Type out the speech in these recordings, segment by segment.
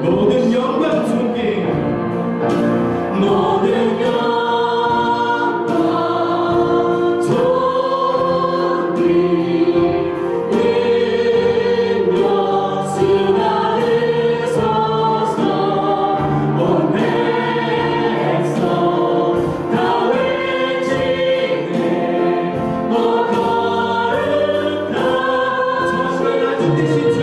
모든 영광 존귀 모든 영광 존귀 능력 수나으소서 온 백성 다 외치네 너 거룩한 정말 아주 뜻이 주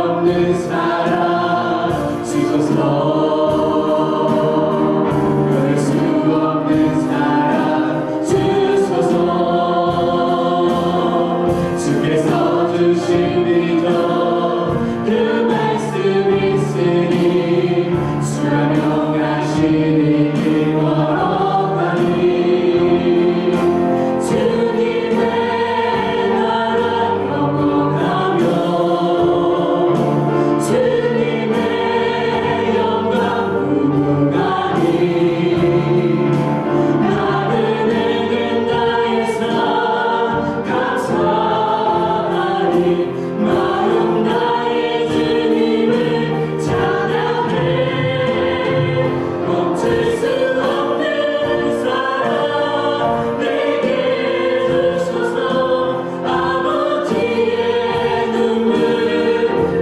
없는 사랑 주소서 끊을 수 없는 사랑 주소서 주께서 주신 믿어 그 말씀 있으니 주가 명하시니 길 걸어가니 주님의 나라 경험하며 주님의 영광 부르가니 나그네는 나의 삶 감사하니 마음 나의 주님을 찬양해 멈출 수 없는 사랑 내게 주소서 아버지의 눈물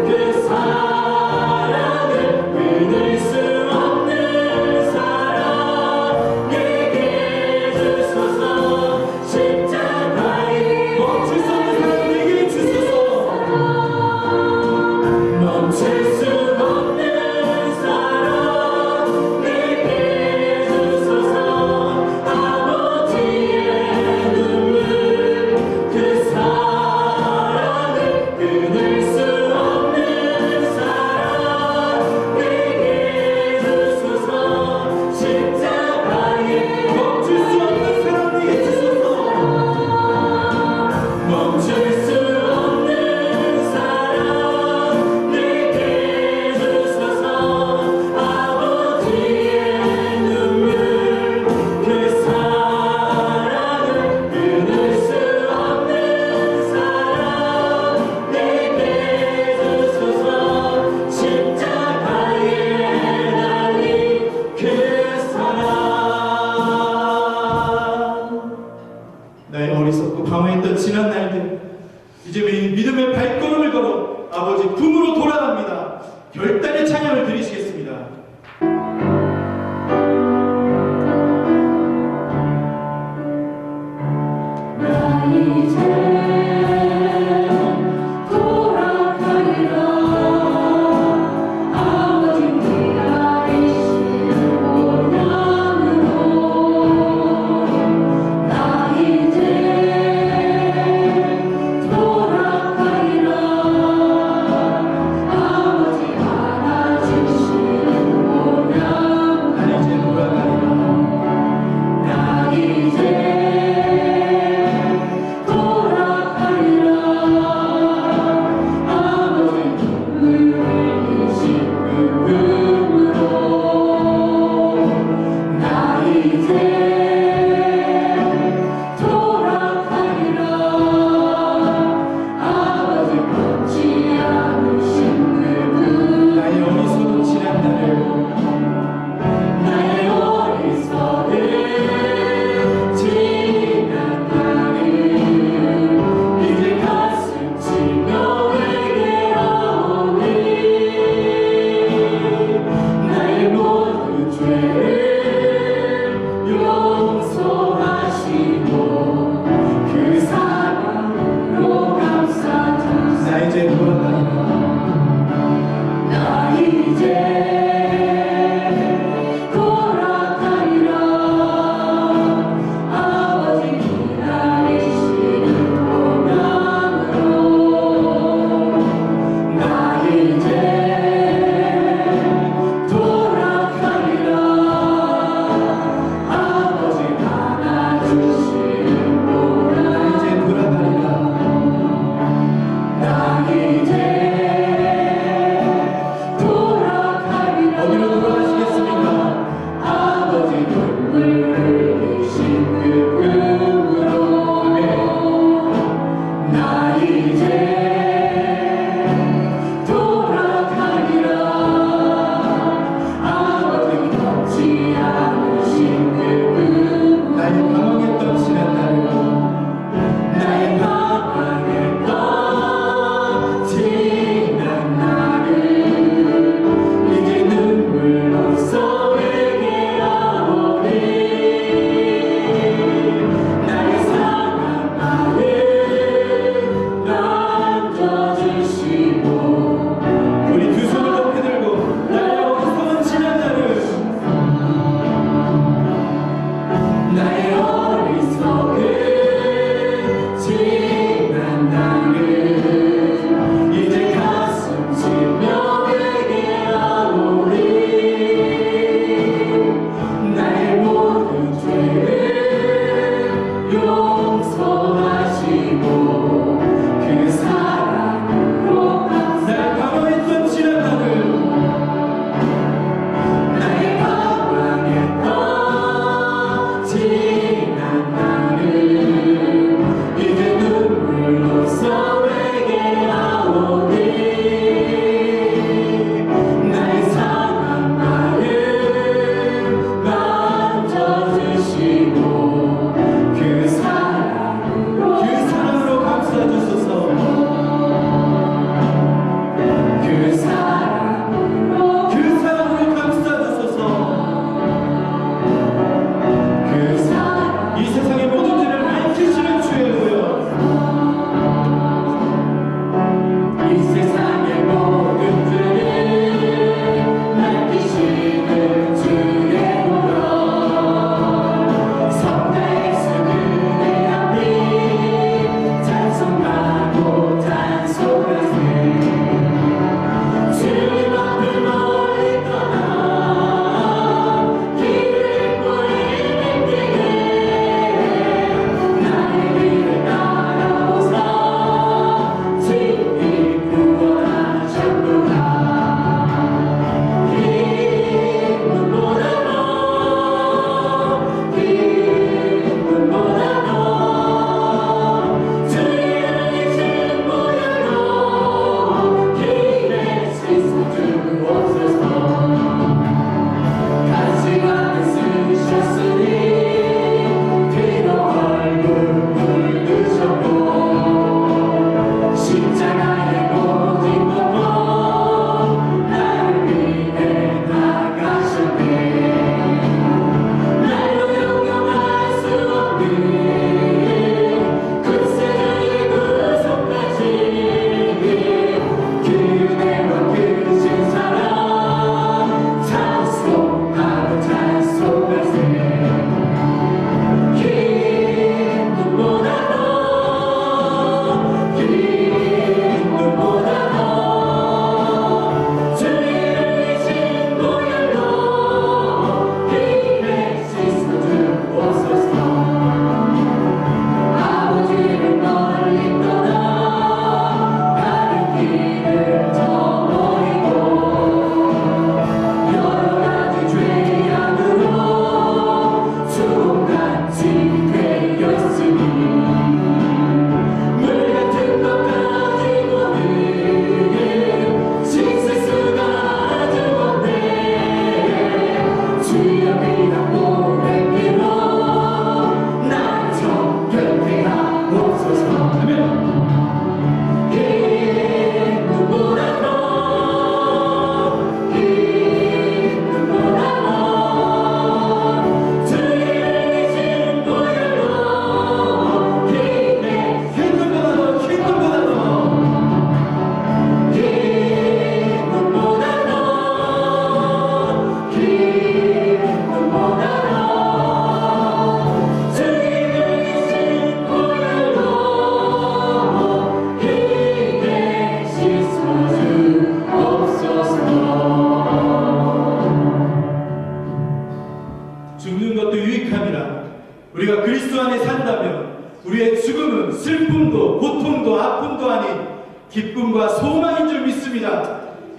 그 사랑을 끊을 수 없는 사랑 내게 주소서 십자가에 멈출 수 없는 사랑 내게 주소서 멈출 수 없는 사랑 내게 주소서 아버지의 눈물 그 사랑을 끊을 수 없는 사랑 내게 주소서 십자가에 멈출 수 없는 사랑 내게 주소서 멈출 수 없는 사랑 내게 주소서 아버지의 눈물 그 사랑을 끊을 수 없는 사랑 내게 주소서 십자가에 달린 그 사랑 나의 어리석고 방황했던 지난 날들 이제 매일 믿음의 발걸음을 걸어 아버지 품으로 돌아갑니다. 결단의 찬양을 드리시겠습니다. 나 이제 돌아가리라 아버지 기다리신 본향으로 나 이제 돌아가리라 아버지 알아주신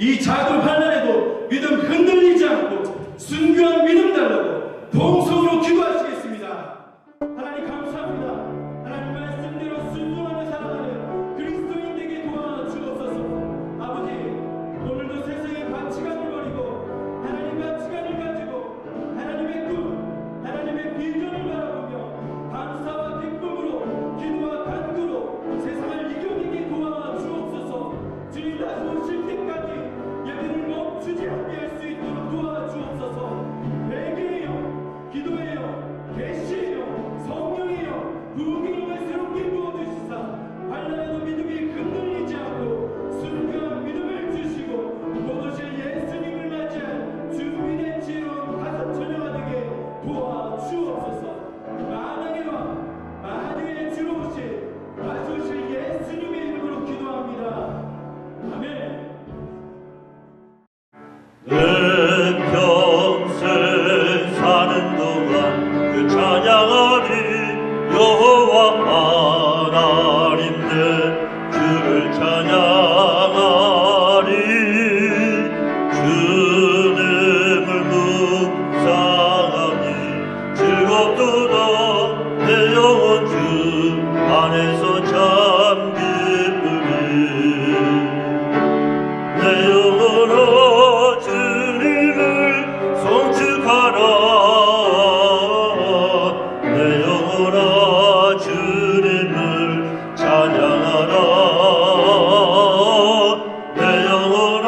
이 작은 환난에도 믿음 흔들리지 않고 순교한 믿음 달라고 동성으로 기도하시겠습니다. 하나님 감사합니다. 하나님 말씀대로 순종하며 살아가는 그리스도인 되게 도와주옵소서. 아버지, 오늘도 세상의 가치관을 버리고 하나님 가치관을 가지고 하나님의 꿈, 하나님의 비전을 바라보며 감사와 기쁨으로 기도와 간구로 세상을 이겨내게 도와주옵소서. 주님 다시 오실 때까지 여기를 멈추지 않게 할 수 있도록 도와주옵소서. 회개해요, 기도해요, 계시해요, 성령이요, 부흥을 새롭게 부어주시사 환난에도 믿음이 흔들리지 않고 순교한 믿음을 주시고 곧 오실 예수님을 맞이할 준비된 지혜로운 다섯 처녀가 되게 도와주옵소서. 만왕의 왕, 만유의 주로 오실 다시 오실 예수님의 이름으로 기도합니다. 아멘. 내 평생 사는 동안 그 찬양하리 여호와 하나님 내 주를 찬양하리 주님을 묵상하니 즐겁도다 내 영혼 주 안에서 참 기쁘리 내 영혼아 주님을 송축하라 내 영혼아 주님을 찬양하라 내 영혼아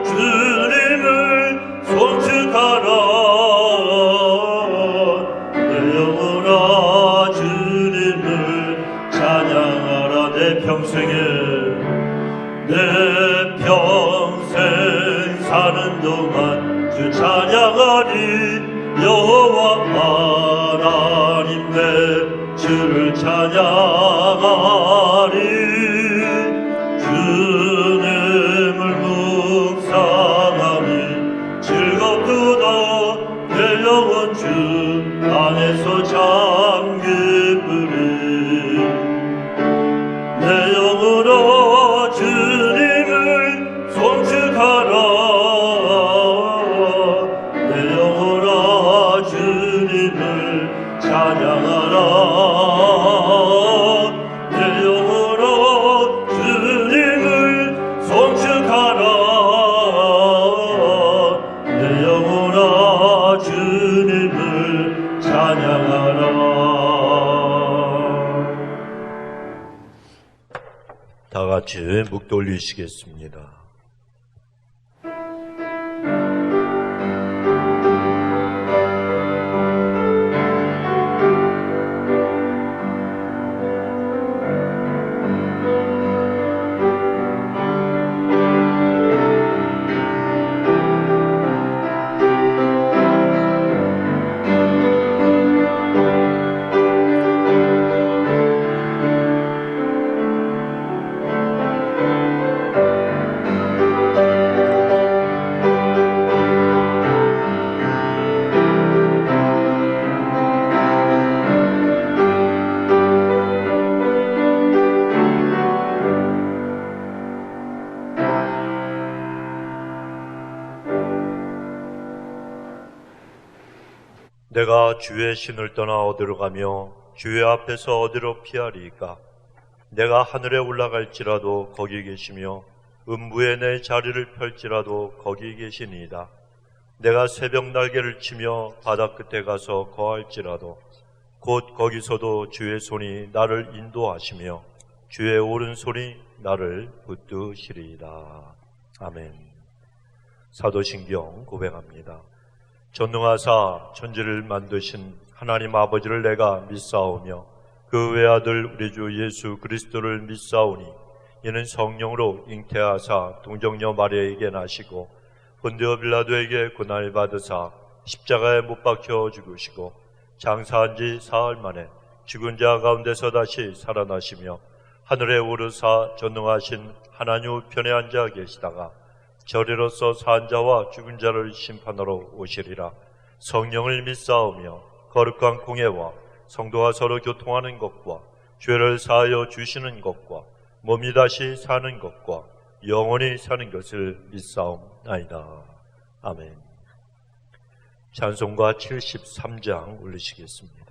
주님을 송축하라 내 영혼아 주님을 찬양하라 내 평생에 내 평생 사는 동안 주 찬양하리 여호와 하나님 내 주를 찬양하리 주님을 묵상하니 즐겁도다 내 영혼 주 안에서 참 기쁘리 내 영혼아 주님을 송축하라 내 영혼아 주님을 찬양하라 내 영혼아 주님을 송축하라 내 영혼아 주님을 찬양하라. 다 같이 묵 돌리시겠습니다. 내가 주의 신을 떠나 어디로 가며 주의 앞에서 어디로 피하리이까? 내가 하늘에 올라갈지라도 거기 계시며 음부에 내 자리를 펼지라도 거기 계시니이다. 내가 새벽 날개를 치며 바다 끝에 가서 거할지라도 곧 거기서도 주의 손이 나를 인도하시며 주의 오른손이 나를 붙드시리이다. 아멘. 사도신경 고백합니다. 전능하사 천지를 만드신 하나님 아버지를 내가 믿사오며 그 외아들 우리 주 예수 그리스도를 믿사오니 이는 성령으로 잉태하사 동정녀 마리아에게 나시고 본디오 빌라도에게 고난을 받으사 십자가에 못 박혀 죽으시고 장사한 지 사흘 만에 죽은 자 가운데서 다시 살아나시며 하늘에 오르사 전능하신 하나님 우편에 앉아 계시다가 저리로서 산 자와 죽은 자를 심판하러 오시리라. 성령을 믿사오며 거룩한 공예와 성도가 서로 교통하는 것과 죄를 사하여 주시는 것과 몸이 다시 사는 것과 영원히 사는 것을 믿사옵나이다. 아멘. 찬송가 73장 올리시겠습니다.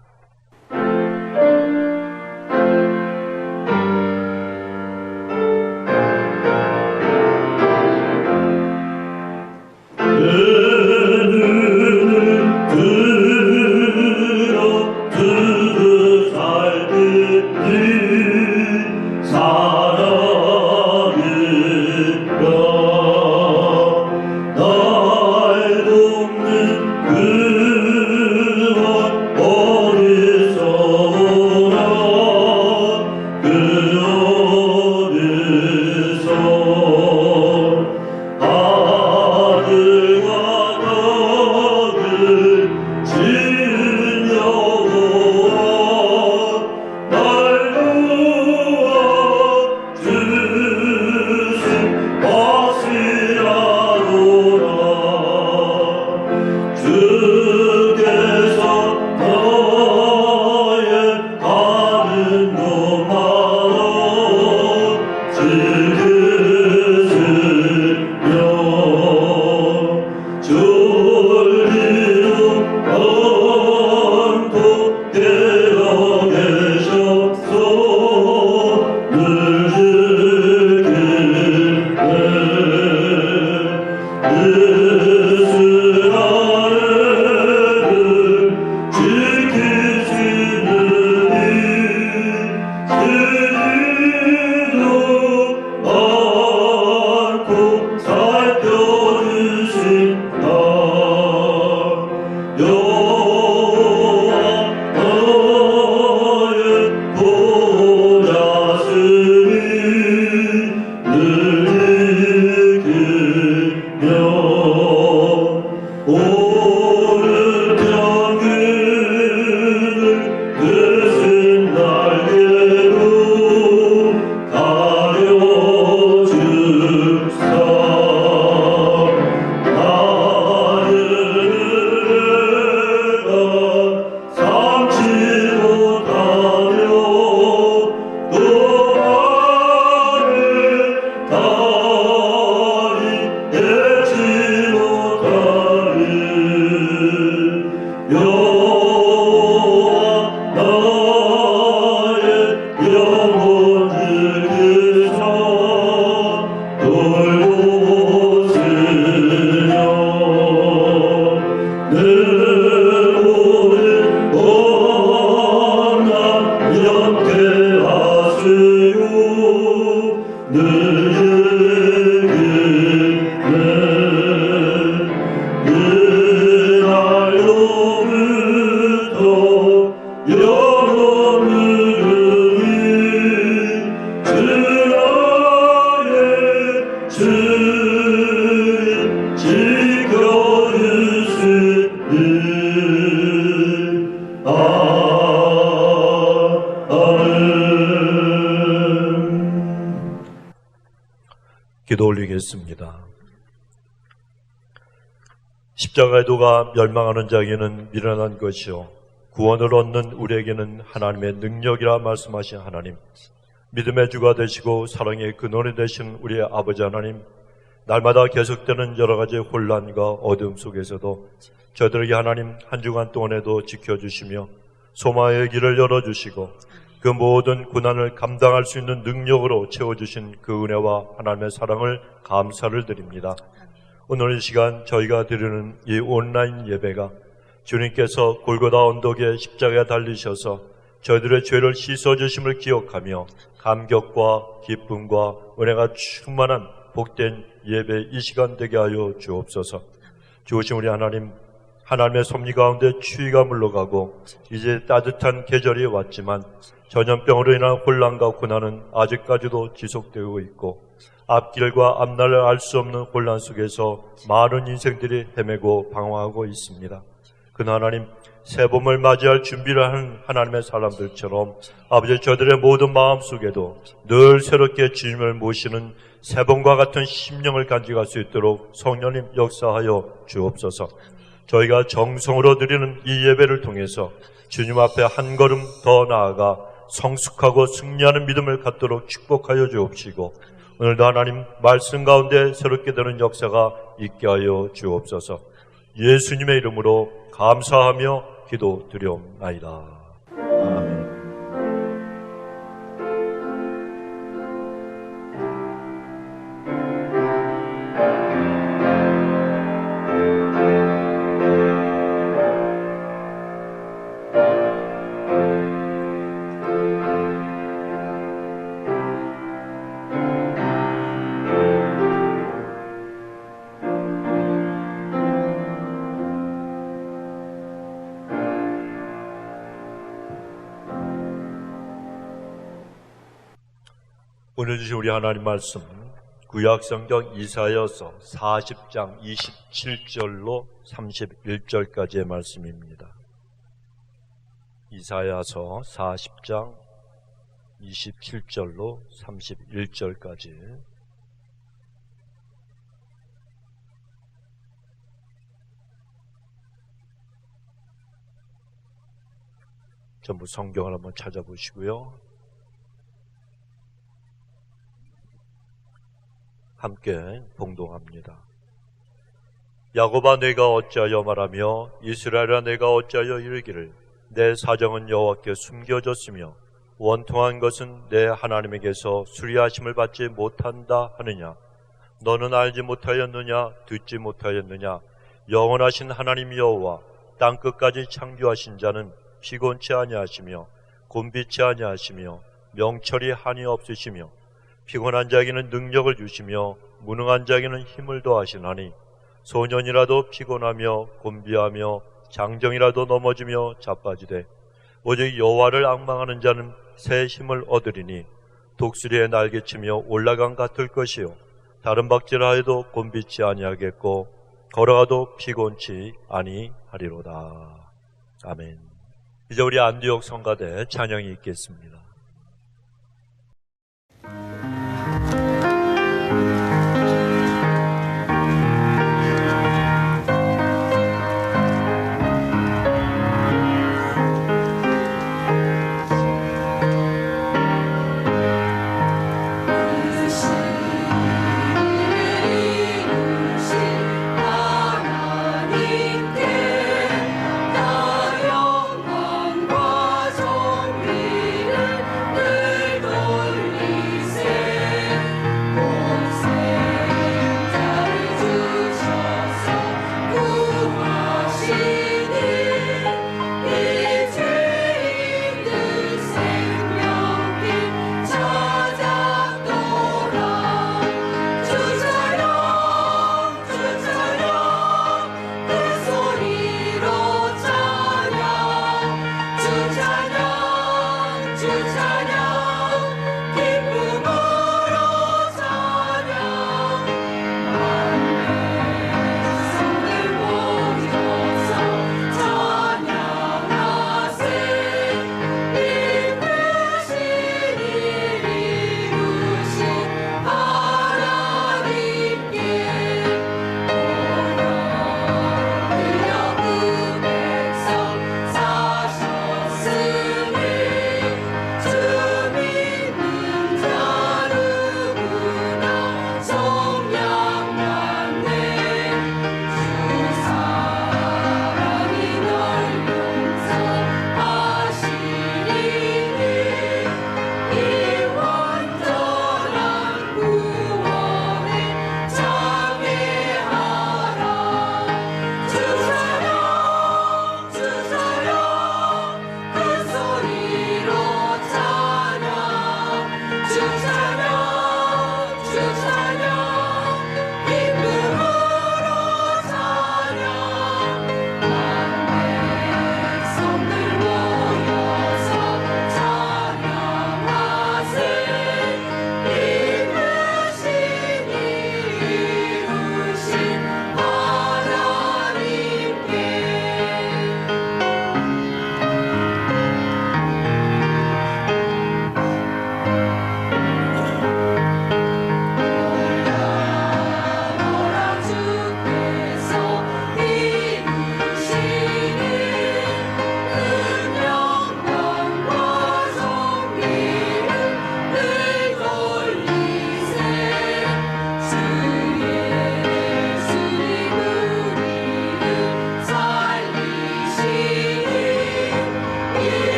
기도 올리겠습니다. 십자가의 도가 멸망하는 자에게는 미련한 것이요 구원을 얻는 우리에게는 하나님의 능력이라 말씀하신 하나님, 믿음의 주가 되시고 사랑의 근원이 되신 우리의 아버지 하나님, 날마다 계속되는 여러 가지 혼란과 어둠 속에서도 저들에게 하나님 한 주간 동안에도 지켜주시며 소망의 길을 열어주시고 그 모든 고난을 감당할 수 있는 능력으로 채워주신 그 은혜와 하나님의 사랑을 감사를 드립니다. 오늘 이 시간 저희가 드리는 이 온라인 예배가 주님께서 골고다 언덕에 십자가에 달리셔서 저희들의 죄를 씻어주심을 기억하며 감격과 기쁨과 은혜가 충만한 복된 예배 이 시간 되게 하여 주옵소서. 주오신 우리 하나님, 하나님의 섭리 가운데 추위가 물러가고 이제 따뜻한 계절이 왔지만 전염병으로 인한 혼란과 고난은 아직까지도 지속되고 있고 앞길과 앞날을 알 수 없는 혼란 속에서 많은 인생들이 헤매고 방황하고 있습니다. 그러나 하나님, 새봄을 맞이할 준비를 하는 하나님의 사람들처럼 아버지 저들의 모든 마음속에도 늘 새롭게 주님을 모시는 새봄과 같은 심령을 간직할 수 있도록 성령님 역사하여 주옵소서. 저희가 정성으로 드리는 이 예배를 통해서 주님 앞에 한 걸음 더 나아가 성숙하고 승리하는 믿음을 갖도록 축복하여 주옵시고 오늘도 하나님 말씀 가운데 새롭게 되는 역사가 있게 하여 주옵소서. 예수님의 이름으로 감사하며 기도드리옵나이다. 아멘. 오늘 주신 우리 하나님 말씀 구약성경 이사야서 40장 27절로 31절까지의 말씀입니다. 이사야서 40장 27절로 31절까지 전부 성경을 한번 찾아보시고요. 함께 봉독합니다. 야곱아 내가 어찌하여 말하며 이스라엘아 내가 어찌하여 이르기를 내 사정은 여호와께 숨겨졌으며 원통한 것은 내 하나님에게서 수리하심을 받지 못한다 하느냐. 너는 알지 못하였느냐 듣지 못하였느냐. 영원하신 하나님 여호와 땅끝까지 창조하신 자는 피곤치 아니하시며 곤비치 아니하시며 명철이 한이 없으시며 피곤한 자에게는 능력을 주시며 무능한 자에게는 힘을 더하시나니 소년이라도 피곤하며 곤비하며 장정이라도 넘어지며 자빠지되 오직 여호와를 앙망하는 자는 새 힘을 얻으리니 독수리의 날개치며 올라간 같을 것이요 다른 박질하여도 곤비치 아니하겠고 걸어가도 피곤치 아니하리로다. 아멘. 이제 우리 안디옥 성가대 찬양이 있겠습니다. 하나님께 나 영광과 존귀를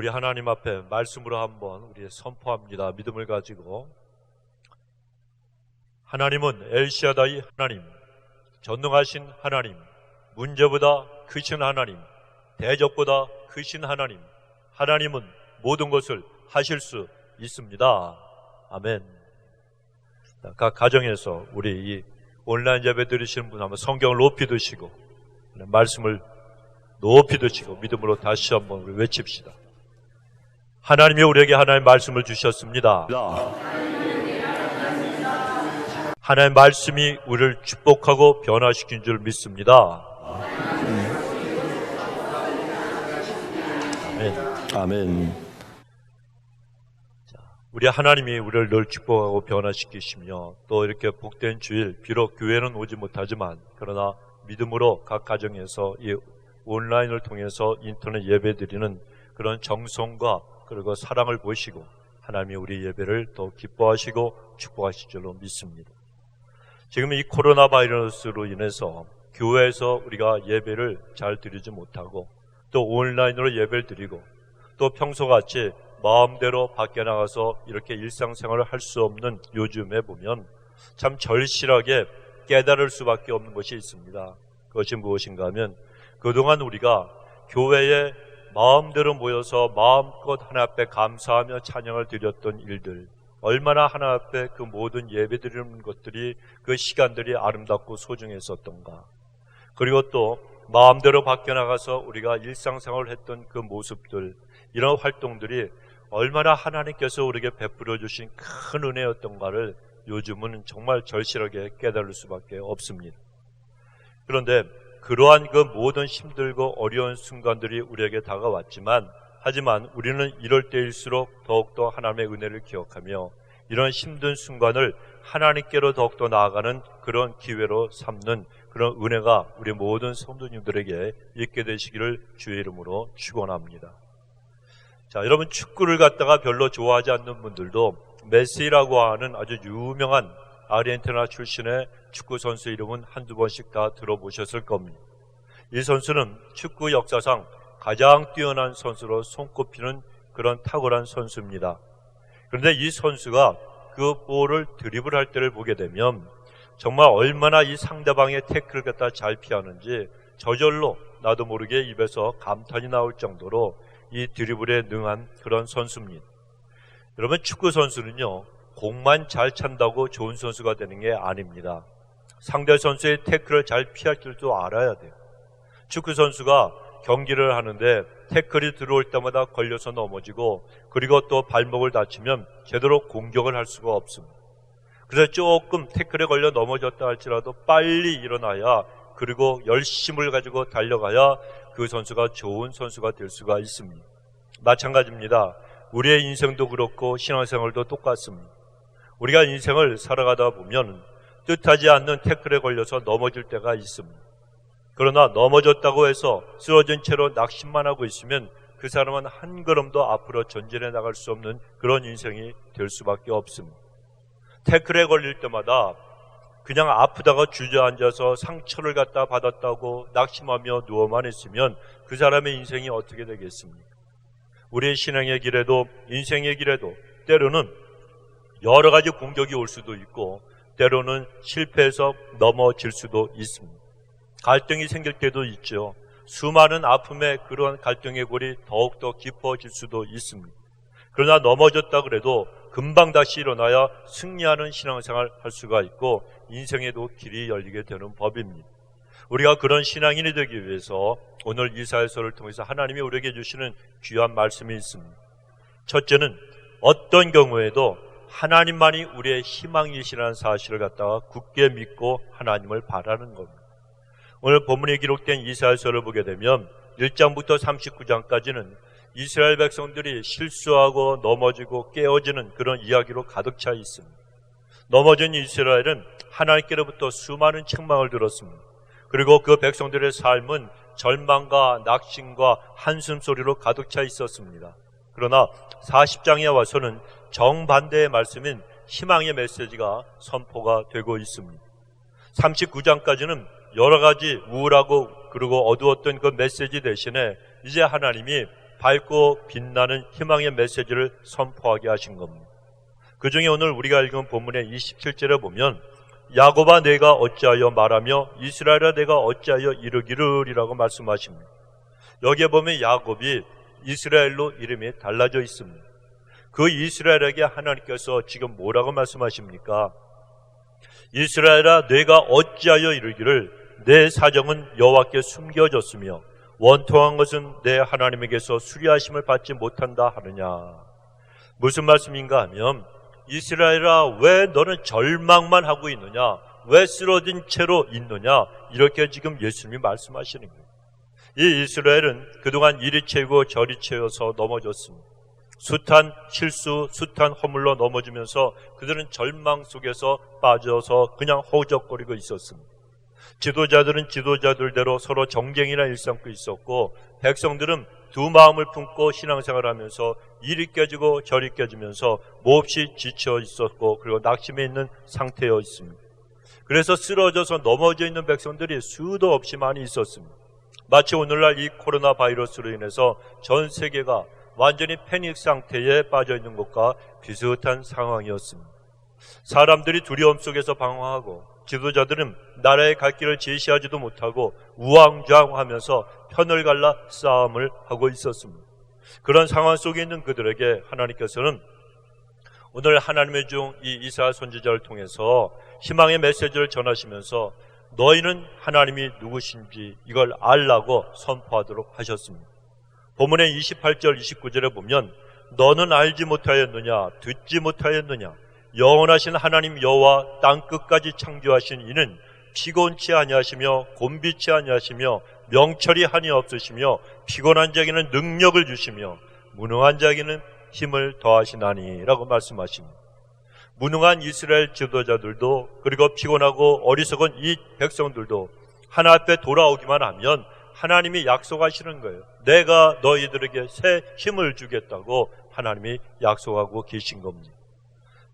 우리 하나님 앞에 말씀으로 한번 우리 선포합니다. 믿음을 가지고. 하나님은 엘샤다이 하나님, 전능하신 하나님, 문제보다 크신 하나님, 대적보다 크신 하나님, 하나님은 모든 것을 하실 수 있습니다. 아멘. 각 가정에서 우리 이 온라인 예배 드리시는 분 한번 성경을 높이 드시고 말씀을 높이 드시고 믿음으로 다시 한번 우리 외칩시다. 하나님이 우리에게 하나님의 말씀을 주셨습니다. 하나님의 말씀이 우리를 축복하고 변화시킨 줄 믿습니다. 아멘. 아멘. 우리 하나님이 우리를 늘 축복하고 변화시키시며 또 이렇게 복된 주일, 비록 교회는 오지 못하지만 그러나 믿음으로 각 가정에서 이 온라인을 통해서 인터넷 예배 드리는 그런 정성과 그리고 사랑을 보시고 하나님이 우리 예배를 더 기뻐하시고 축복하실 줄로 믿습니다. 지금 이 코로나 바이러스로 인해서 교회에서 우리가 예배를 잘 드리지 못하고 또 온라인으로 예배를 드리고 또 평소같이 마음대로 밖에 나가서 이렇게 일상생활을 할 수 없는 요즘에 보면 참 절실하게 깨달을 수밖에 없는 것이 있습니다. 그것이 무엇인가 하면 그동안 우리가 교회에 마음대로 모여서 마음껏 하나님 앞에 감사하며 찬양을 드렸던 일들, 얼마나 하나님 앞에 그 모든 예배 드리는 것들이 그 시간들이 아름답고 소중했었던가. 그리고 또 마음대로 밖에 나가서 우리가 일상생활을 했던 그 모습들, 이런 활동들이 얼마나 하나님께서 우리에게 베풀어 주신 큰 은혜였던가를 요즘은 정말 절실하게 깨달을 수밖에 없습니다. 그런데 그러한 그 모든 힘들고 어려운 순간들이 우리에게 다가왔지만 하지만 우리는 이럴 때일수록 더욱더 하나님의 은혜를 기억하며 이런 힘든 순간을 하나님께로 더욱더 나아가는 그런 기회로 삼는 그런 은혜가 우리 모든 성도님들에게 있게 되시기를 주의 이름으로 축원합니다. 자, 여러분 축구를 갖다가 별로 좋아하지 않는 분들도 메시라고 하는 아주 유명한 아르헨티나 출신의 축구 선수 이름은 한두 번씩 다 들어보셨을 겁니다. 이 선수는 축구 역사상 가장 뛰어난 선수로 손꼽히는 그런 탁월한 선수입니다. 그런데 이 선수가 그 볼을 드리블할 때를 보게 되면 정말 얼마나 이 상대방의 태클을 갖다 잘 피하는지 저절로 나도 모르게 입에서 감탄이 나올 정도로 이 드리블에 능한 그런 선수입니다. 여러분 축구 선수는요 공만 잘 찬다고 좋은 선수가 되는 게 아닙니다. 상대 선수의 태클을 잘 피할 줄도 알아야 돼요. 축구 선수가 경기를 하는데 태클이 들어올 때마다 걸려서 넘어지고 그리고 또 발목을 다치면 제대로 공격을 할 수가 없습니다. 그래서 조금 태클에 걸려 넘어졌다 할지라도 빨리 일어나야 그리고 열심을 가지고 달려가야 그 선수가 좋은 선수가 될 수가 있습니다. 마찬가지입니다. 우리의 인생도 그렇고 신앙생활도 똑같습니다. 우리가 인생을 살아가다 보면 뜻하지 않는 태클에 걸려서 넘어질 때가 있습니다. 그러나 넘어졌다고 해서 쓰러진 채로 낙심만 하고 있으면 그 사람은 한 걸음도 앞으로 전진해 나갈 수 없는 그런 인생이 될 수밖에 없습니다. 태클에 걸릴 때마다 그냥 아프다가 주저앉아서 상처를 갖다 받았다고 낙심하며 누워만 있으면 그 사람의 인생이 어떻게 되겠습니까? 우리의 신앙의 길에도 인생의 길에도 때로는 여러 가지 공격이 올 수도 있고 때로는 실패해서 넘어질 수도 있습니다. 갈등이 생길 때도 있죠. 수많은 아픔에 그러한 갈등의 골이 더욱더 깊어질 수도 있습니다. 그러나 넘어졌다 그래도 금방 다시 일어나야 승리하는 신앙생활을 할 수가 있고 인생에도 길이 열리게 되는 법입니다. 우리가 그런 신앙인이 되기 위해서 오늘 이사야서를 통해서 하나님이 우리에게 주시는 귀한 말씀이 있습니다. 첫째는 어떤 경우에도 하나님만이 우리의 희망이시라는 사실을 갖다가 굳게 믿고 하나님을 바라는 겁니다. 오늘 본문에 기록된 이사야서를 보게 되면 1장부터 39장까지는 이스라엘 백성들이 실수하고 넘어지고 깨어지는 그런 이야기로 가득 차 있습니다. 넘어진 이스라엘은 하나님께로부터 수많은 책망을 들었습니다. 그리고 그 백성들의 삶은 절망과 낙심과 한숨소리로 가득 차 있었습니다. 그러나 40장에 와서는 정반대의 말씀인 희망의 메시지가 선포가 되고 있습니다. 39장까지는 여러 가지 우울하고 그리고 어두웠던 그 메시지 대신에 이제 하나님이 밝고 빛나는 희망의 메시지를 선포하게 하신 겁니다. 그 중에 오늘 우리가 읽은 본문의 27절에 보면 야곱아 내가 어찌하여 말하며 이스라엘아 내가 어찌하여 이르기르리라고 말씀하십니다. 여기에 보면 야곱이 이스라엘로 이름이 달라져 있습니다. 그 이스라엘에게 하나님께서 지금 뭐라고 말씀하십니까? 이스라엘아 내가 어찌하여 이르기를 내 사정은 여호와께 숨겨졌으며 원통한 것은 내 하나님에게서 수리하심을 받지 못한다 하느냐. 무슨 말씀인가 하면 이스라엘아 왜 너는 절망만 하고 있느냐, 왜 쓰러진 채로 있느냐, 이렇게 지금 예수님이 말씀하시는 거예요. 이 이스라엘은 그동안 이리 채고 저리 채워서 넘어졌습니다. 숱한 실수, 숱한 허물로 넘어지면서 그들은 절망 속에서 빠져서 그냥 허우적거리고 있었습니다. 지도자들은 지도자들대로 서로 정쟁이나 일삼고 있었고, 백성들은 두 마음을 품고 신앙생활하면서 이리 깨지고 저리 깨지면서 몹시 지쳐 있었고, 그리고 낙심해 있는 상태여 있습니다. 그래서 쓰러져서 넘어져 있는 백성들이 수도 없이 많이 있었습니다. 마치 오늘날 이 코로나 바이러스로 인해서 전 세계가 완전히 패닉 상태에 빠져 있는 것과 비슷한 상황이었습니다. 사람들이 두려움 속에서 방황하고, 지도자들은 나라의 갈 길을 제시하지도 못하고 우왕좌왕하면서 편을 갈라 싸움을 하고 있었습니다. 그런 상황 속에 있는 그들에게 하나님께서는 오늘 하나님의 종 이 이사야 선지자를 통해서 희망의 메시지를 전하시면서 너희는 하나님이 누구신지 이걸 알라고 선포하도록 하셨습니다. 본문의 28절 29절에 보면 너는 알지 못하였느냐, 듣지 못하였느냐, 영원하신 하나님 여호와 땅끝까지 창조하신 이는 피곤치 아니하시며 곤비치 아니하시며 명철이 한이 없으시며 피곤한 자에게는 능력을 주시며 무능한 자에게는 힘을 더하시나니 라고 말씀하십니다. 무능한 이스라엘 지도자들도, 그리고 피곤하고 어리석은 이 백성들도 하나 앞에 돌아오기만 하면 하나님이 약속하시는 거예요. 내가 너희들에게 새 힘을 주겠다고 하나님이 약속하고 계신 겁니다.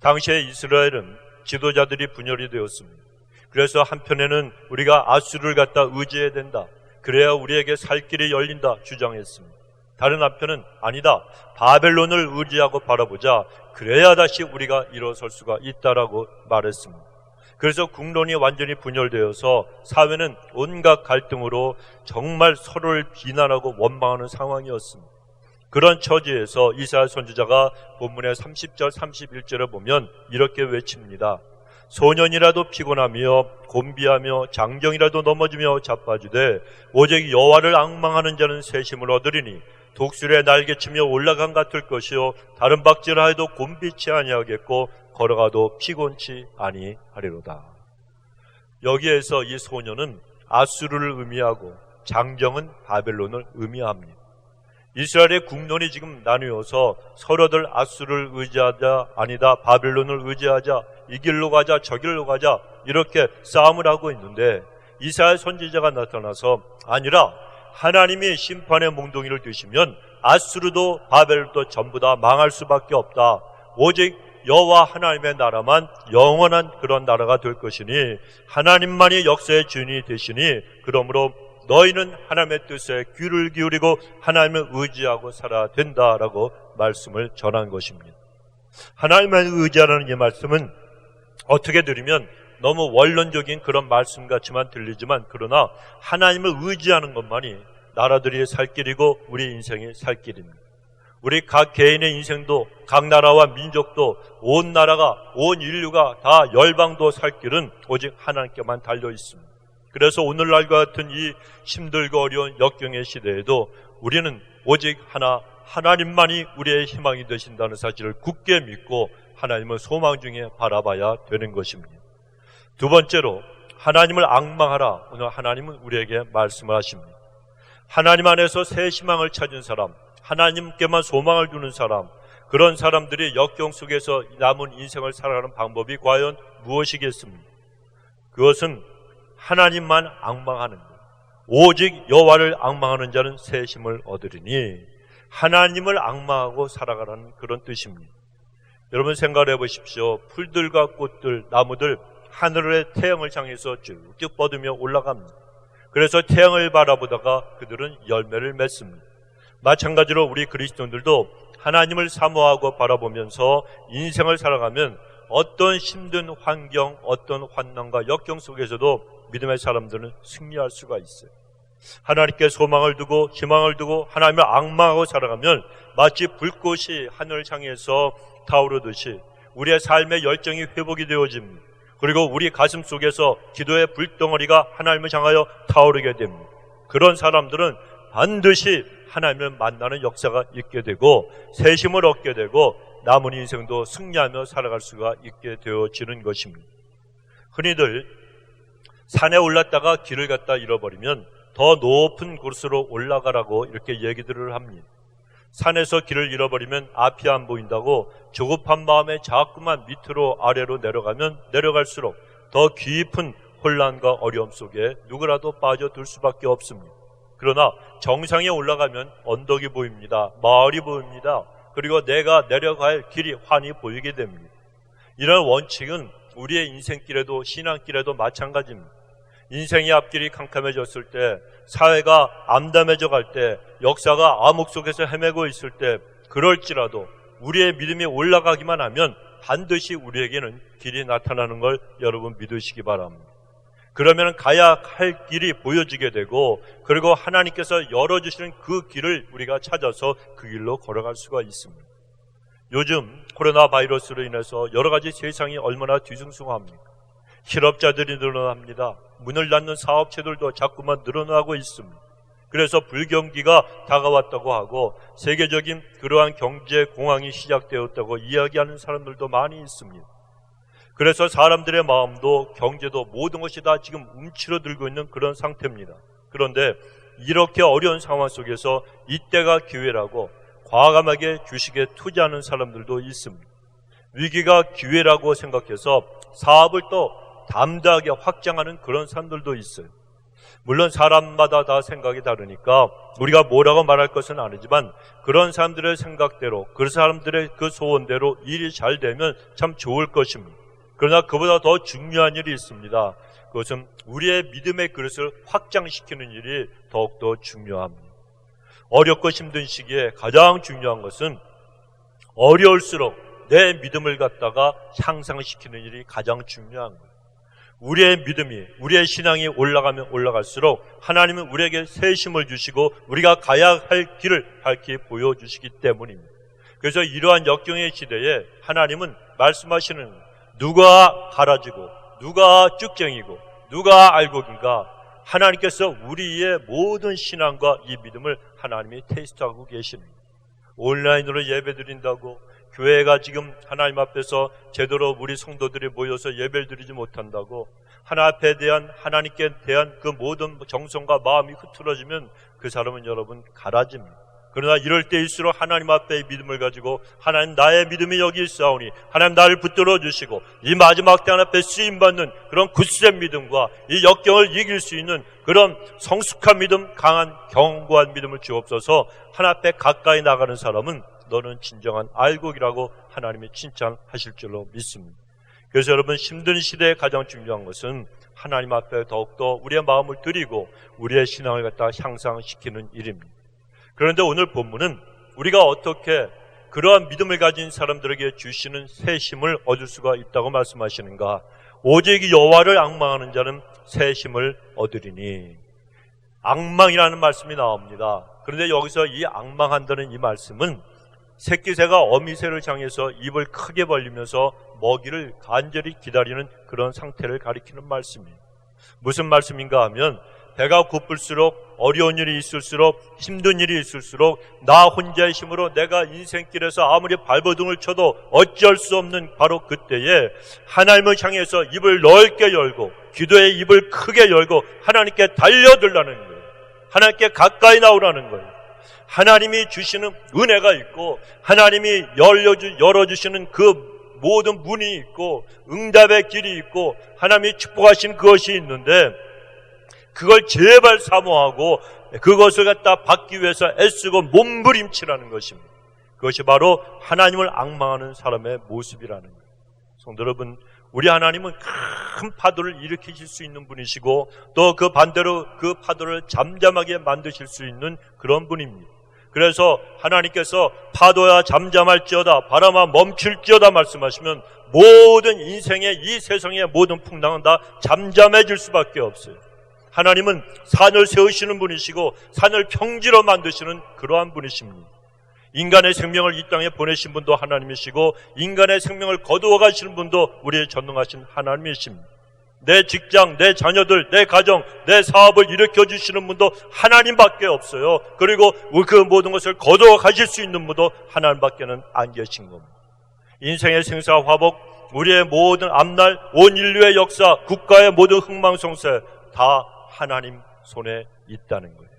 당시에 이스라엘은 지도자들이 분열이 되었습니다. 그래서 한편에는 우리가 아수르를 갖다 의지해야 된다, 그래야 우리에게 살 길이 열린다 주장했습니다. 다른 한편은 아니다, 바벨론을 의지하고 바라보자, 그래야 다시 우리가 일어설 수가 있다라고 말했습니다. 그래서 국론이 완전히 분열되어서 사회는 온갖 갈등으로 정말 서로를 비난하고 원망하는 상황이었습니다. 그런 처지에서 이사야 선지자가 본문의 30절 31절에 보면 이렇게 외칩니다. 소년이라도 피곤하며 곤비하며 장정이라도 넘어지며 자빠지되 오직 여호와를 앙망하는 자는 새 힘을 얻으리니 독수리의 날개치며 올라간 같을 것이요 다른 박질하여도 곤비치 아니하겠고 걸어가도 피곤치 아니하리로다. 여기에서 이 소년은 아수르를 의미하고 장정은 바벨론을 의미합니다. 이스라엘의 국론이 지금 나뉘어서 서로들 아수르를 의지하자, 아니다 바벨론을 의지하자, 이 길로 가자 저 길로 가자 이렇게 싸움을 하고 있는데 이사야 선지자가 나타나서 아니라 하나님이 심판의 몽둥이를 드시면 아수르도 바벨도 전부 다 망할 수밖에 없다. 오직 여호와 하나님의 나라만 영원한 그런 나라가 될 것이니 하나님만이 역사의 주인이 되시니 그러므로 너희는 하나님의 뜻에 귀를 기울이고 하나님을 의지하고 살아야 된다라고 말씀을 전한 것입니다. 하나님을 의지하라는 이 말씀은 어떻게 들으면 너무 원론적인 그런 말씀 같지만 들리지만, 그러나 하나님을 의지하는 것만이 나라들이 살 길이고 우리 인생이 살 길입니다. 우리 각 개인의 인생도, 각 나라와 민족도, 온 나라가, 온 인류가 다 열방도 살 길은 오직 하나님께만 달려 있습니다. 그래서 오늘날과 같은 이 힘들고 어려운 역경의 시대에도 우리는 오직 하나님만이 우리의 희망이 되신다는 사실을 굳게 믿고 하나님을 소망 중에 바라봐야 되는 것입니다. 두 번째로 하나님을 앙망하라. 오늘 하나님은 우리에게 말씀을 하십니다. 하나님 안에서 새 희망을 찾은 사람, 하나님께만 소망을 두는 사람, 그런 사람들이 역경 속에서 남은 인생을 살아가는 방법이 과연 무엇이겠습니까? 그것은 하나님만 앙망하는 것. 오직 여호와를 앙망하는 자는 새 힘을 얻으리니 하나님을 앙망하고 살아가라는 그런 뜻입니다. 여러분 생각해 보십시오. 풀들과 꽃들, 나무들 하늘의 태양을 향해서 쭉쭉 뻗으며 올라갑니다. 그래서 태양을 바라보다가 그들은 열매를 맺습니다. 마찬가지로 우리 그리스도인들도 하나님을 사모하고 바라보면서 인생을 살아가면 어떤 힘든 환경, 어떤 환난과 역경 속에서도 믿음의 사람들은 승리할 수가 있어요. 하나님께 소망을 두고 희망을 두고 하나님을 앙망하고 살아가면 마치 불꽃이 하늘을 향해서 타오르듯이 우리의 삶의 열정이 회복이 되어집니다. 그리고 우리 가슴 속에서 기도의 불덩어리가 하나님을 향하여 타오르게 됩니다. 그런 사람들은 반드시 하나님을 만나는 역사가 있게 되고 새 힘을 얻게 되고 남은 인생도 승리하며 살아갈 수가 있게 되어지는 것입니다. 흔히들 산에 올랐다가 길을 갖다 잃어버리면 더 높은 곳으로 올라가라고 이렇게 얘기들을 합니다. 산에서 길을 잃어버리면 앞이 안 보인다고 조급한 마음에 자꾸만 밑으로 아래로 내려가면 내려갈수록 더 깊은 혼란과 어려움 속에 누구라도 빠져들 수밖에 없습니다. 그러나 정상에 올라가면 언덕이 보입니다. 마을이 보입니다. 그리고 내가 내려갈 길이 환히 보이게 됩니다. 이런 원칙은 우리의 인생길에도 신앙길에도 마찬가지입니다. 인생의 앞길이 캄캄해졌을 때, 사회가 암담해져 갈 때, 역사가 암흑 속에서 헤매고 있을 때, 그럴지라도 우리의 믿음이 올라가기만 하면 반드시 우리에게는 길이 나타나는 걸 여러분 믿으시기 바랍니다. 그러면 가야 할 길이 보여지게 되고, 그리고 하나님께서 열어주시는 그 길을 우리가 찾아서 그 길로 걸어갈 수가 있습니다. 요즘 코로나 바이러스로 인해서 여러 가지 세상이 얼마나 뒤숭숭합니까? 실업자들이 늘어납니다. 문을 닫는 사업체들도 자꾸만 늘어나고 있습니다. 그래서 불경기가 다가왔다고 하고 세계적인 그러한 경제 공황이 시작되었다고 이야기하는 사람들도 많이 있습니다. 그래서 사람들의 마음도 경제도 모든 것이 다 지금 움츠러들고 있는 그런 상태입니다. 그런데 이렇게 어려운 상황 속에서 이때가 기회라고 과감하게 주식에 투자하는 사람들도 있습니다. 위기가 기회라고 생각해서 사업을 또 담대하게 확장하는 그런 사람들도 있어요. 물론 사람마다 다 생각이 다르니까 우리가 뭐라고 말할 것은 아니지만 그런 사람들의 생각대로, 그 사람들의 그 소원대로 일이 잘 되면 참 좋을 것입니다. 그러나 그보다 더 중요한 일이 있습니다. 그것은 우리의 믿음의 그릇을 확장시키는 일이 더욱더 중요합니다. 어렵고 힘든 시기에 가장 중요한 것은 어려울수록 내 믿음을 갖다가 향상시키는 일이 가장 중요한 거예요. 우리의 믿음이, 우리의 신앙이 올라가면 올라갈수록 하나님은 우리에게 새 힘을 주시고 우리가 가야 할 길을 밝히 보여주시기 때문입니다. 그래서 이러한 역경의 시대에 하나님은 말씀하시는 누가 가라지고 누가 쭉쟁이고 누가 알곡인가, 하나님께서 우리의 모든 신앙과 이 믿음을 하나님이 테스트하고 계십니다. 온라인으로 예배드린다고 교회가 지금 하나님 앞에서 제대로 우리 성도들이 모여서 예배를 드리지 못한다고 하나님께 대한 그 모든 정성과 마음이 흐트러지면 그 사람은 여러분 가라집니다. 그러나 이럴 때일수록 하나님 앞에 믿음을 가지고 하나님 나의 믿음이 여기 있사오니 하나님 나를 붙들어 주시고 이 마지막 때 앞에 쓰임받는 그런 굳센 믿음과 이 역경을 이길 수 있는 그런 성숙한 믿음, 강한 견고한 믿음을 주옵소서. 하나님 앞에 가까이 나가는 사람은 너는 진정한 알곡이라고 하나님이 칭찬하실 줄로 믿습니다. 그래서 여러분 힘든 시대에 가장 중요한 것은 하나님 앞에 더욱더 우리의 마음을 드리고 우리의 신앙을 갖다 향상시키는 일입니다. 그런데 오늘 본문은 우리가 어떻게 그러한 믿음을 가진 사람들에게 주시는 새 힘을 얻을 수가 있다고 말씀하시는가? 오직 여호와를 앙망하는 자는 새 힘을 얻으리니. 앙망이라는 말씀이 나옵니다. 그런데 여기서 이 앙망한다는 이 말씀은 새끼새가 어미새를 향해서 입을 크게 벌리면서 먹이를 간절히 기다리는 그런 상태를 가리키는 말씀입니다. 무슨 말씀인가 하면 배가 고플수록 어려운 일이 있을수록 힘든 일이 있을수록 나 혼자의 힘으로 내가 인생길에서 아무리 발버둥을 쳐도 어찌할 수 없는 바로 그때에 하나님을 향해서 입을 넓게 열고 기도의 입을 크게 열고 하나님께 달려들라는 거예요. 하나님께 가까이 나오라는 거예요. 하나님이 주시는 은혜가 있고 하나님이 열어주시는 그 모든 문이 있고 응답의 길이 있고 하나님이 축복하신 그것이 있는데 그걸 제발 사모하고 그것을 갖다 받기 위해서 애쓰고 몸부림치라는 것입니다. 그것이 바로 하나님을 앙망하는 사람의 모습이라는 거예요. 성도 여러분, 우리 하나님은 큰 파도를 일으키실 수 있는 분이시고 또 그 반대로 그 파도를 잠잠하게 만드실 수 있는 그런 분입니다. 그래서 하나님께서 파도야 잠잠할지어다 바람아 멈출지어다 말씀하시면 모든 인생의 이 세상의 모든 풍랑은 다 잠잠해질 수밖에 없어요. 하나님은 산을 세우시는 분이시고 산을 평지로 만드시는 그러한 분이십니다. 인간의 생명을 이 땅에 보내신 분도 하나님이시고 인간의 생명을 거두어 가시는 분도 우리의 전능하신 하나님이십니다. 내 직장, 내 자녀들, 내 가정, 내 사업을 일으켜 주시는 분도 하나님밖에 없어요. 그리고 그 모든 것을 거두어 가실 수 있는 분도 하나님밖에는 안 계신 겁니다. 인생의 생사화복, 우리의 모든 앞날, 온 인류의 역사, 국가의 모든 흥망성쇠 다 하나님 손에 있다는 거예요.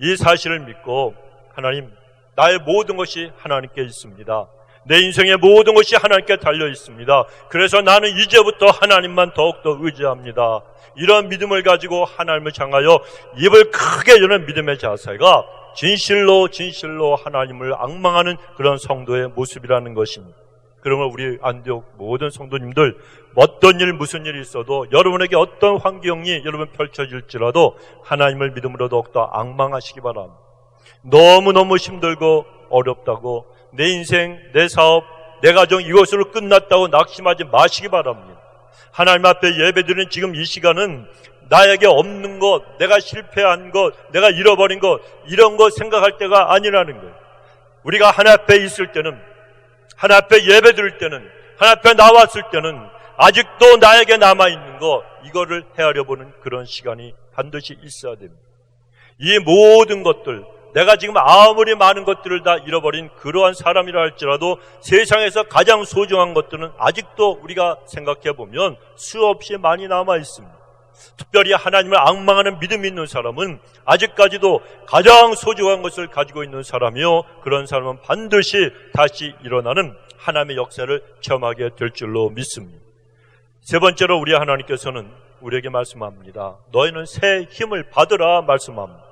이 사실을 믿고 하나님, 나의 모든 것이 하나님께 있습니다. 내 인생의 모든 것이 하나님께 달려 있습니다. 그래서 나는 이제부터 하나님만 더욱더 의지합니다. 이런 믿음을 가지고 하나님을 향하여 입을 크게 여는 믿음의 자세가 진실로 하나님을 앙망하는 그런 성도의 모습이라는 것입니다. 그러면 우리 안디옥 모든 성도님들, 어떤 일 무슨 일이 있어도 여러분에게 어떤 환경이 여러분 펼쳐질지라도 하나님을 믿음으로 더욱더 앙망하시기 바랍니다. 너무너무 힘들고 어렵다고 내 인생, 내 사업, 내 가정 이것으로 끝났다고 낙심하지 마시기 바랍니다. 하나님 앞에 예배드리는 지금 이 시간은 나에게 없는 것, 내가 실패한 것, 내가 잃어버린 것, 이런 것 생각할 때가 아니라는 거예요. 우리가 하나님 앞에 있을 때는, 하나님 앞에 예배드릴 때는, 하나님 앞에 나왔을 때는 아직도 나에게 남아있는 것, 이거를 헤아려보는 그런 시간이 반드시 있어야 됩니다. 이 모든 것들, 내가 지금 아무리 많은 것들을 다 잃어버린 그러한 사람이라 할지라도 세상에서 가장 소중한 것들은 아직도 우리가 생각해보면 수없이 많이 남아있습니다. 특별히 하나님을 앙망하는 믿음이 있는 사람은 아직까지도 가장 소중한 것을 가지고 있는 사람이요, 그런 사람은 반드시 다시 일어나는 하나님의 역사를 체험하게 될 줄로 믿습니다. 세 번째로 우리 하나님께서는 우리에게 말씀합니다. 너희는 새 힘을 받으라 말씀합니다.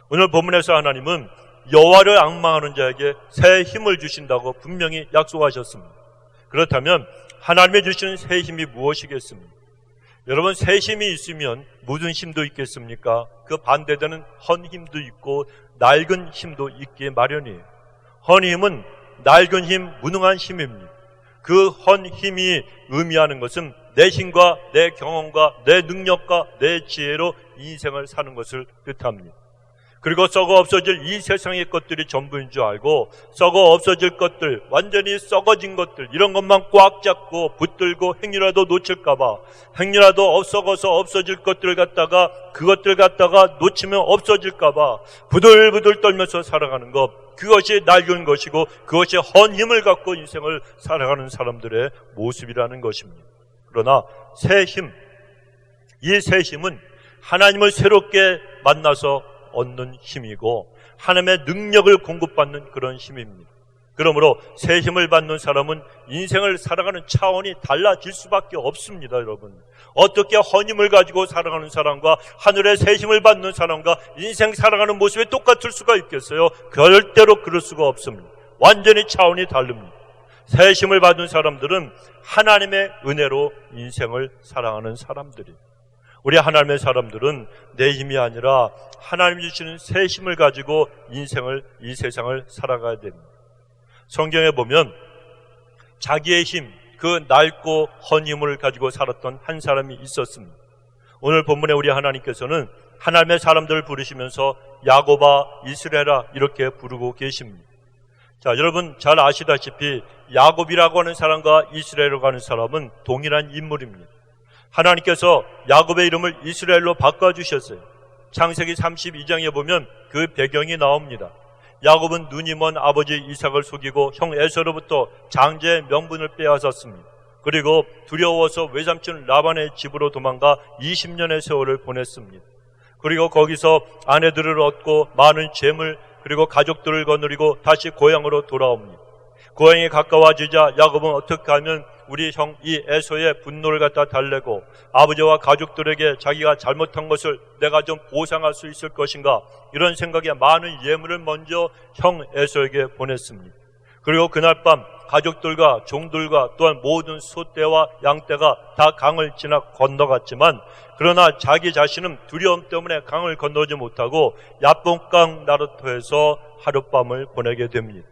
오늘 본문에서 하나님은 여호와를 앙망하는 자에게 새 힘을 주신다고 분명히 약속하셨습니다. 그렇다면 하나님이 주시는 새 힘이 무엇이겠습니까? 여러분, 새 힘이 있으면 무슨 힘도 있겠습니까? 그 반대되는 헌 힘도 있고 낡은 힘도 있기에 마련이에요. 헌 힘은 낡은 힘, 무능한 힘입니다. 그 헌 힘이 의미하는 것은 내 힘과 내 경험과 내 능력과 내 지혜로 인생을 사는 것을 뜻합니다. 그리고 썩어 없어질 이 세상의 것들이 전부인 줄 알고 썩어 없어질 것들, 완전히 썩어진 것들, 이런 것만 꽉 잡고 붙들고 행여라도 놓칠까봐, 행여라도 썩어서 없어질 것들을 갖다가, 그것들 갖다가 놓치면 없어질까봐 부들부들 떨면서 살아가는 것, 그것이 낡은 것이고 그것이 헌 힘을 갖고 인생을 살아가는 사람들의 모습이라는 것입니다. 그러나 새 힘, 이 새 힘은 하나님을 새롭게 만나서 얻는 힘이고 하나님의 능력을 공급받는 그런 힘입니다. 그러므로 새 힘을 받는 사람은 인생을 살아가는 차원이 달라질 수밖에 없습니다. 여러분, 어떻게 헌 힘을 가지고 살아가는 사람과 하늘의 새 힘을 받는 사람과 인생 살아가는 모습이 똑같을 수가 있겠어요? 절대로 그럴 수가 없습니다. 완전히 차원이 다릅니다. 새 힘을 받은 사람들은 하나님의 은혜로 인생을 살아가는 사람들이에요. 우리 하나님의 사람들은 내 힘이 아니라 하나님이 주시는 새 힘을 가지고 인생을, 이 세상을 살아가야 됩니다. 성경에 보면 자기의 힘, 그 낡고 헌 힘을 가지고 살았던 한 사람이 있었습니다. 오늘 본문에 우리 하나님께서는 하나님의 사람들을 부르시면서 야곱아, 이스라엘아 이렇게 부르고 계십니다. 자, 여러분 잘 아시다시피 야곱이라고 하는 사람과 이스라엘이라고 하는 사람은 동일한 인물입니다. 하나님께서 야곱의 이름을 이스라엘로 바꿔주셨어요. 창세기 32장에 보면 그 배경이 나옵니다. 야곱은 눈이 먼 아버지 이삭을 속이고 형 에서로부터 장제의 명분을 빼앗았습니다. 그리고 두려워서 외삼촌 라반의 집으로 도망가 20년의 세월을 보냈습니다. 그리고 거기서 아내들을 얻고 많은 재물, 그리고 가족들을 거느리고 다시 고향으로 돌아옵니다. 고향이 가까워지자 야곱은 어떻게 하면 우리 형 이 에서의 분노를 갖다 달래고 아버지와 가족들에게 자기가 잘못한 것을 내가 좀 보상할 수 있을 것인가, 이런 생각에 많은 예물을 먼저 형 에서에게 보냈습니다. 그리고 그날 밤 가족들과 종들과 또한 모든 소떼와 양떼가 다 강을 지나 건너갔지만 그러나 자기 자신은 두려움 때문에 강을 건너지 못하고 야복강 나루토에서 하룻밤을 보내게 됩니다.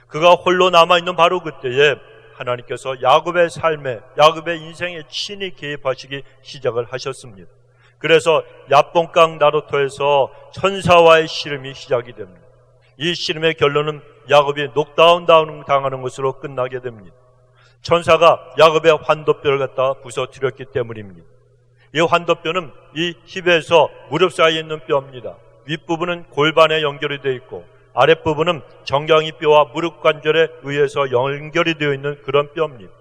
그가 홀로 남아있는 바로 그때에 하나님께서 야곱의 삶에, 야곱의 인생에 친히 개입하시기 시작을 하셨습니다. 그래서 야복강 나루토에서 천사와의 씨름이 시작이 됩니다. 이 씨름의 결론은 야곱이 녹다운 당하는 것으로 끝나게 됩니다. 천사가 야곱의 환도뼈를 갖다 부서뜨렸기 때문입니다. 이 환도뼈는 이 힙에서 무릎 사이에 있는 뼈입니다. 윗부분은 골반에 연결이 되어 있고 아랫부분은 정강이뼈와 무릎 관절에 의해서 연결이 되어 있는 그런 뼈입니다.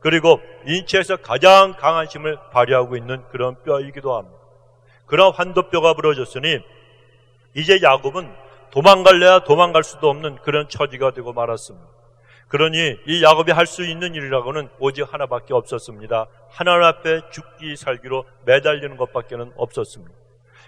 그리고 인체에서 가장 강한 힘을 발휘하고 있는 그런 뼈이기도 합니다. 그런 환도뼈가 부러졌으니 이제 야곱은 도망갈래야 도망갈 수도 없는 그런 처지가 되고 말았습니다. 그러니 이 야곱이 할 수 있는 일이라고는 오직 하나밖에 없었습니다. 하나님 앞에 죽기 살기로 매달리는 것밖에는 없었습니다.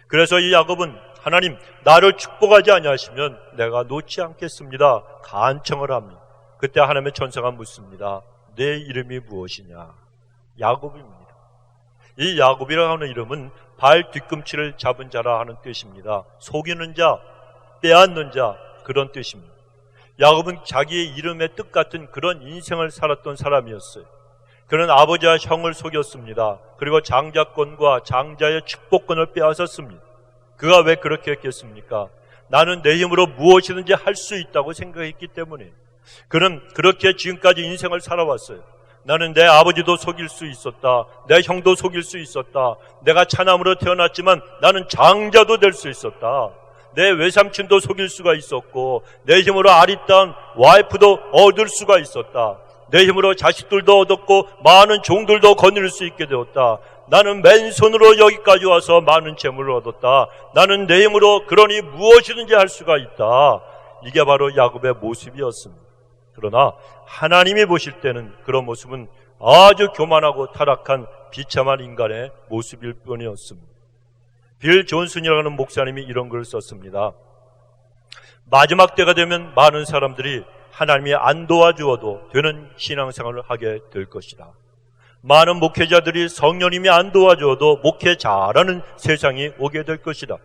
그래서 이 야곱은 하나님 나를 축복하지 아니하시면 내가 놓지 않겠습니다. 간청을 합니다. 그때 하나님의 천사가 묻습니다. 내 이름이 무엇이냐? 야곱입니다. 이 야곱이라고 하는 이름은 발 뒤꿈치를 잡은 자라 하는 뜻입니다. 속이는 자, 빼앗는 자, 그런 뜻입니다. 야곱은 자기의 이름의 뜻 같은 그런 인생을 살았던 사람이었어요. 그는 아버지와 형을 속였습니다. 그리고 장자권과 장자의 축복권을 빼앗았습니다. 그가 왜 그렇게 했겠습니까? 나는 내 힘으로 무엇이든지 할 수 있다고 생각했기 때문에. 그는 그렇게 지금까지 인생을 살아왔어요. 나는 내 아버지도 속일 수 있었다. 내 형도 속일 수 있었다. 내가 차남으로 태어났지만 나는 장자도 될 수 있었다. 내 외삼촌도 속일 수가 있었고 내 힘으로 아리따운 와이프도 얻을 수가 있었다. 내 힘으로 자식들도 얻었고 많은 종들도 거느릴 수 있게 되었다. 나는 맨손으로 여기까지 와서 많은 재물을 얻었다. 나는 내 힘으로 그러니 무엇이든지 할 수가 있다. 이게 바로 야곱의 모습이었습니다. 그러나 하나님이 보실 때는 그런 모습은 아주 교만하고 타락한 비참한 인간의 모습일 뿐이었습니다. 빌 존슨이라는 목사님이 이런 글을 썼습니다. 마지막 때가 되면 많은 사람들이 하나님이 안 도와주어도 되는 신앙생활을 하게 될 것이다. 많은 목회자들이 성령님이 안 도와주어도 목회 잘하는 세상이 오게 될 것이다.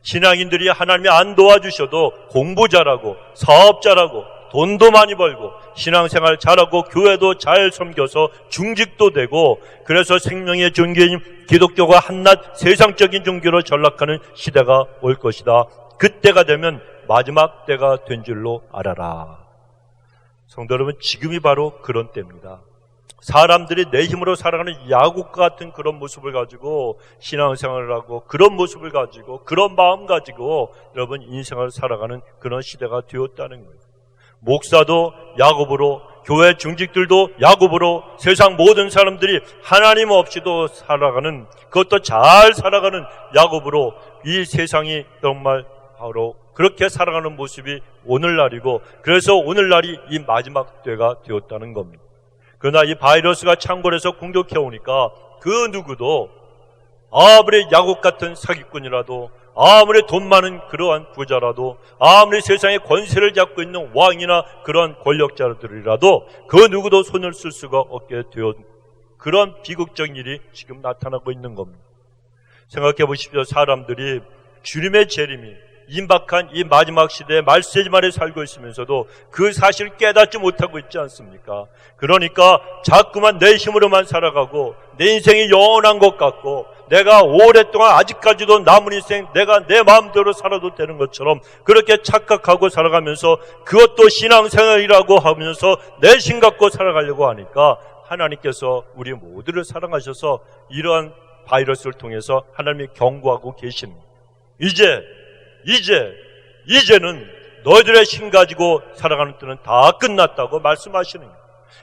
신앙인들이 하나님이 안 도와주셔도 공부 잘하고 사업 잘하고 돈도 많이 벌고 신앙생활 잘하고 교회도 잘 섬겨서 중직도 되고 그래서 생명의 종교인 기독교가 한낱 세상적인 종교로 전락하는 시대가 올 것이다. 그때가 되면 마지막 때가 된 줄로 알아라. 성도 여러분, 지금이 바로 그런 때입니다. 사람들이 내 힘으로 살아가는 야곱과 같은 그런 모습을 가지고 신앙생활을 하고 그런 모습을 가지고 그런 마음 가지고 여러분 인생을 살아가는 그런 시대가 되었다는 거예요. 목사도 야곱으로, 교회 중직들도 야곱으로, 세상 모든 사람들이 하나님 없이도 살아가는, 그것도 잘 살아가는 야곱으로 이 세상이 정말 바로 그렇게 살아가는 모습이 오늘날이고, 그래서 오늘날이 이 마지막 때가 되었다는 겁니다. 그러나 이 바이러스가 창궐해서 공격해 오니까 그 누구도 아무리 야곱 같은 사기꾼이라도, 아무리 돈 많은 그러한 부자라도, 아무리 세상에 권세를 잡고 있는 왕이나 그런 권력자들이라도 그 누구도 손을 쓸 수가 없게 되어 그런 비극적인 일이 지금 나타나고 있는 겁니다. 생각해 보십시오. 사람들이 주님의 재림이 임박한 이 마지막 시대에 말세지만에 살고 있으면서도 그 사실을 깨닫지 못하고 있지 않습니까? 그러니까 자꾸만 내 힘으로만 살아가고 내 인생이 영원한 것 같고 내가 오랫동안 아직까지도 남은 인생 내가 내 마음대로 살아도 되는 것처럼 그렇게 착각하고 살아가면서 그것도 신앙생활이라고 하면서 내 신 갖고 살아가려고 하니까 하나님께서 우리 모두를 사랑하셔서 이러한 바이러스를 통해서 하나님이 경고하고 계십니다. 이제는 너희들의 신 가지고 살아가는 때는 다 끝났다고 말씀하시는 거예요.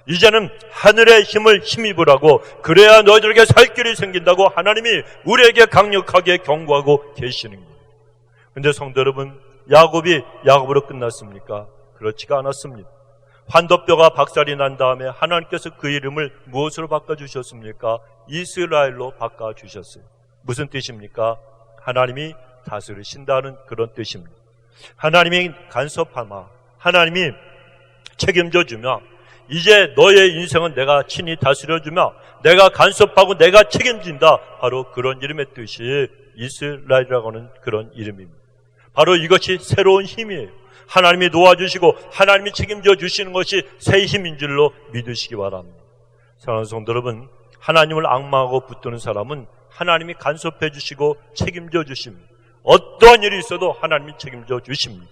이제는 하늘의 힘을 힘입으라고, 그래야 너희들에게 살 길이 생긴다고 하나님이 우리에게 강력하게 경고하고 계시는 거예요. 그런데 성도 여러분, 야곱이 야곱으로 끝났습니까? 그렇지가 않았습니다. 환도뼈가 박살이 난 다음에 하나님께서 그 이름을 무엇으로 바꿔주셨습니까? 이스라엘로 바꿔주셨어요. 무슨 뜻입니까? 하나님이 다스리신다는 그런 뜻입니다. 하나님이 간섭하마, 하나님이 책임져 주며 이제 너의 인생은 내가 친히 다스려주며 내가 간섭하고 내가 책임진다. 바로 그런 이름의 뜻이 이스라엘이라고 하는 그런 이름입니다. 바로 이것이 새로운 힘이에요. 하나님이 도와주시고 하나님이 책임져 주시는 것이 새 힘인 줄로 믿으시기 바랍니다. 사랑하는 성도 여러분, 하나님을 앙망하고 붙드는 사람은 하나님이 간섭해 주시고 책임져 주십니다. 어떠한 일이 있어도 하나님이 책임져 주십니다.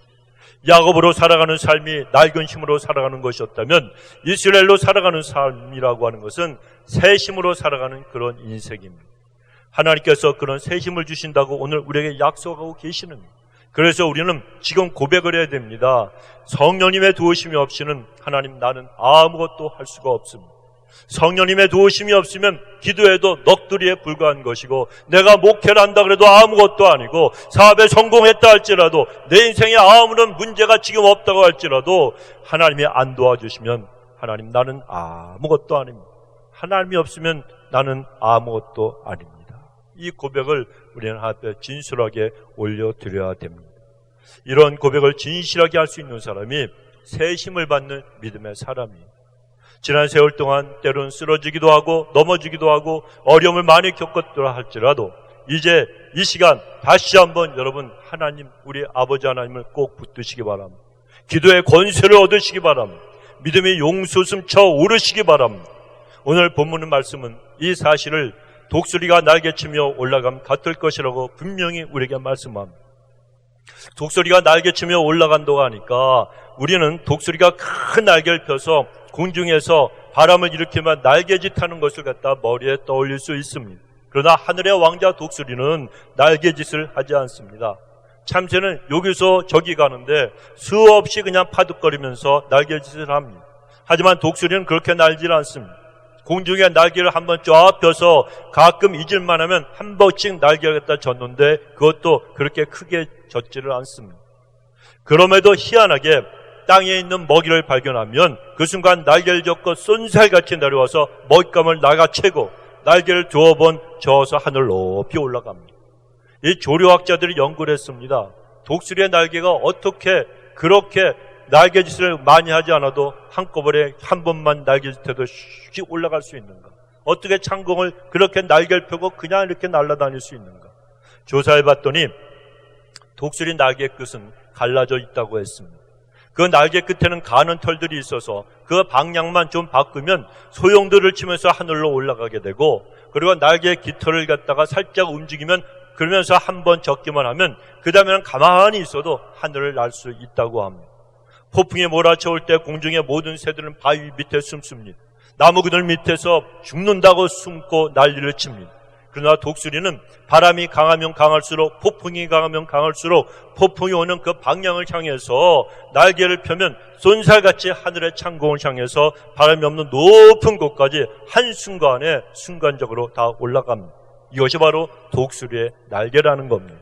야곱으로 살아가는 삶이 낡은 힘으로 살아가는 것이었다면 이스라엘로 살아가는 삶이라고 하는 것은 새 힘으로 살아가는 그런 인생입니다. 하나님께서 그런 새 힘을 주신다고 오늘 우리에게 약속하고 계시는 거예요. 그래서 우리는 지금 고백을 해야 됩니다. 성령님의 도우심이 없이는 하나님 나는 아무것도 할 수가 없습니다. 성령님의 도우심이 없으면 기도해도 넋두리에 불과한 것이고 내가 목회를 한다 그래도 아무것도 아니고 사업에 성공했다 할지라도 내 인생에 아무런 문제가 지금 없다고 할지라도 하나님이 안 도와주시면 하나님 나는 아무것도 아닙니다. 하나님이 없으면 나는 아무것도 아닙니다. 이 고백을 우리는 하나님 앞에 진실하게 올려드려야 됩니다. 이런 고백을 진실하게 할 수 있는 사람이 새 힘을 받는 믿음의 사람이에요. 지난 세월 동안 때로는 쓰러지기도 하고 넘어지기도 하고 어려움을 많이 겪었더라 할지라도 이제 이 시간 다시 한번 여러분 하나님 우리 아버지 하나님을 꼭 붙드시기 바랍니다. 기도의 권세를 얻으시기 바랍니다. 믿음의 용솟음 쳐 오르시기 바랍니다. 오늘 본문 말씀은 이 사실을 독수리가 날개치며 올라가면 같을 것이라고 분명히 우리에게 말씀합니다. 독수리가 날개치며 올라간다고 하니까 우리는 독수리가 큰 날개를 펴서 공중에서 바람을 일으키면 날개짓하는 것을 갖다 머리에 떠올릴 수 있습니다. 그러나 하늘의 왕자 독수리는 날개짓을 하지 않습니다. 참새는 여기서 저기 가는데 수없이 그냥 파득거리면서 날개짓을 합니다. 하지만 독수리는 그렇게 날질 않습니다. 공중에 날개를 한번 쫙 펴서 가끔 잊을만 하면 한 번씩 날개를 갖다 젓는데 그것도 그렇게 크게 젓지를 않습니다. 그럼에도 희한하게 땅에 있는 먹이를 발견하면 그 순간 날개를 젓고 쏜살같이 내려와서 먹잇감을 나가채고 날개를 두어 번 저어서 하늘 높이 올라갑니다. 이 조류학자들이 연구를 했습니다. 독수리의 날개가 어떻게 그렇게 날개짓을 많이 하지 않아도 한꺼번에 한 번만 날개짓해도 슉 올라갈 수 있는가? 어떻게 창공을 그렇게 날개를 펴고 그냥 이렇게 날아다닐 수 있는가? 조사해봤더니 독수리 날개 끝은 갈라져 있다고 했습니다. 그 날개 끝에는 가는 털들이 있어서 그 방향만 좀 바꾸면 소용돌이를 치면서 하늘로 올라가게 되고 그리고 날개의 깃털을 갖다가 살짝 움직이면 그러면서 한 번 젓기만 하면 그 다음에는 가만히 있어도 하늘을 날 수 있다고 합니다. 폭풍이 몰아쳐올 때 공중의 모든 새들은 바위 밑에 숨습니다. 나무 그늘 밑에서 죽는다고 숨고 난리를 칩니다. 그러나 독수리는 바람이 강하면 강할수록 폭풍이 강하면 강할수록 폭풍이 오는 그 방향을 향해서 날개를 펴면 쏜살같이 하늘의 창공을 향해서 바람이 없는 높은 곳까지 한순간에 순간적으로 다 올라갑니다. 이것이 바로 독수리의 날개라는 겁니다.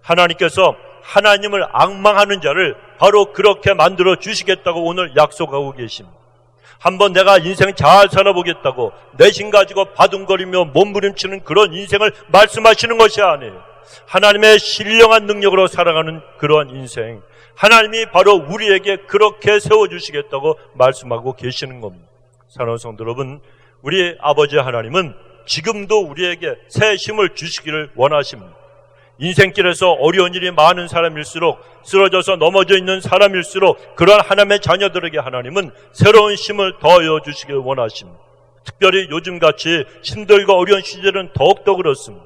하나님께서 하나님을 앙망하는 자를 바로 그렇게 만들어 주시겠다고 오늘 약속하고 계십니다. 한번 내가 인생 잘 살아보겠다고 내심 가지고 바둥거리며 몸부림치는 그런 인생을 말씀하시는 것이 아니에요. 하나님의 신령한 능력으로 살아가는 그러한 인생, 하나님이 바로 우리에게 그렇게 세워주시겠다고 말씀하고 계시는 겁니다. 사랑하는 성도 여러분, 우리 아버지 하나님은 지금도 우리에게 새 힘을 주시기를 원하십니다. 인생길에서 어려운 일이 많은 사람일수록 쓰러져서 넘어져 있는 사람일수록 그러한 하나님의 자녀들에게 하나님은 새로운 힘을 더하여 주시길 원하십니다. 특별히 요즘같이 힘들고 어려운 시절은 더욱더 그렇습니다.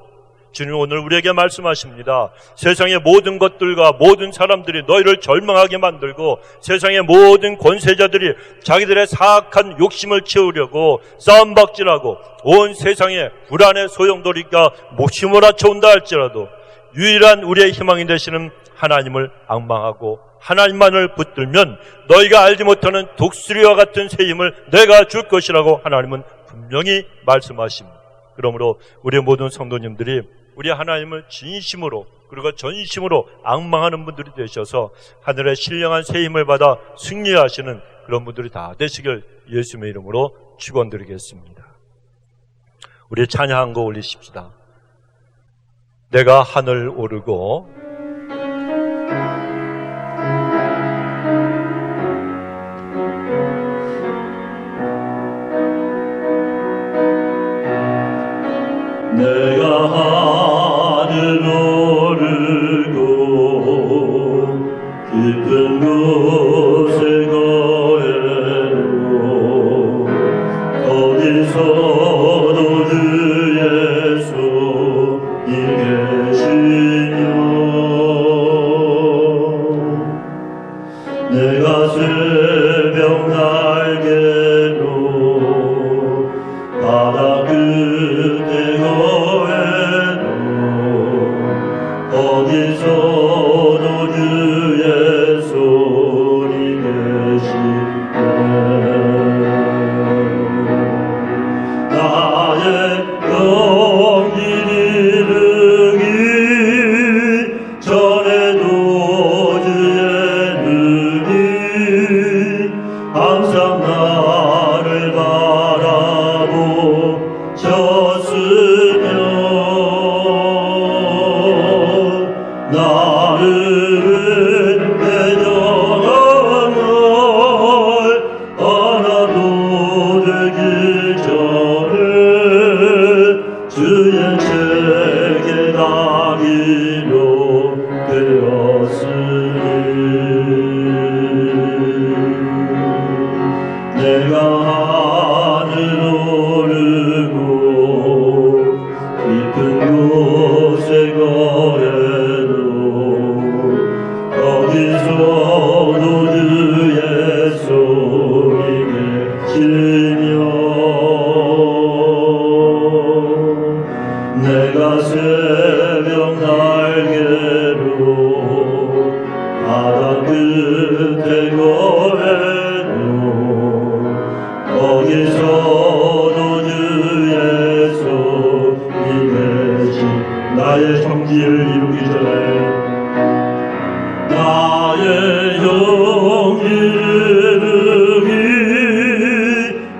주님 오늘 우리에게 말씀하십니다. 세상의 모든 것들과 모든 사람들이 너희를 절망하게 만들고 세상의 모든 권세자들이 자기들의 사악한 욕심을 채우려고 싸움박질하고 온 세상에 불안의 소용돌이가 휘몰아쳐온다 할지라도 유일한 우리의 희망이 되시는 하나님을 앙망하고 하나님만을 붙들면 너희가 알지 못하는 독수리와 같은 새 힘을 내가 줄 것이라고 하나님은 분명히 말씀하십니다. 그러므로 우리 모든 성도님들이 우리 하나님을 진심으로 그리고 전심으로 앙망하는 분들이 되셔서 하늘의 신령한 새 힘을 받아 승리하시는 그런 분들이 다 되시길 예수님의 이름으로 축원드리겠습니다. 우리 찬양한 거 올리십시다. 내가 하늘 오르고 깊은 곳에 거해도 어디서도 주 예수님 계시며 내가 새벽 날개로 바다 끝에 거해도 어디서도 주 예수님 계시네 나의 영길 이르기 전에도 주의 눈이 항상 나를 바라보셨으며 나를 대전한 날 하나도 되기 전에 주의 책에 나기로 되었으니 내가 하늘 오르고 깊은 곳에 거해도 거기서도 주 예수님 계시며 내가 새벽 날개로 바다 끝에 거해도 거기서도 주 예수님 계시 나의 성지를 이루기 전에 나의 영기를 이루기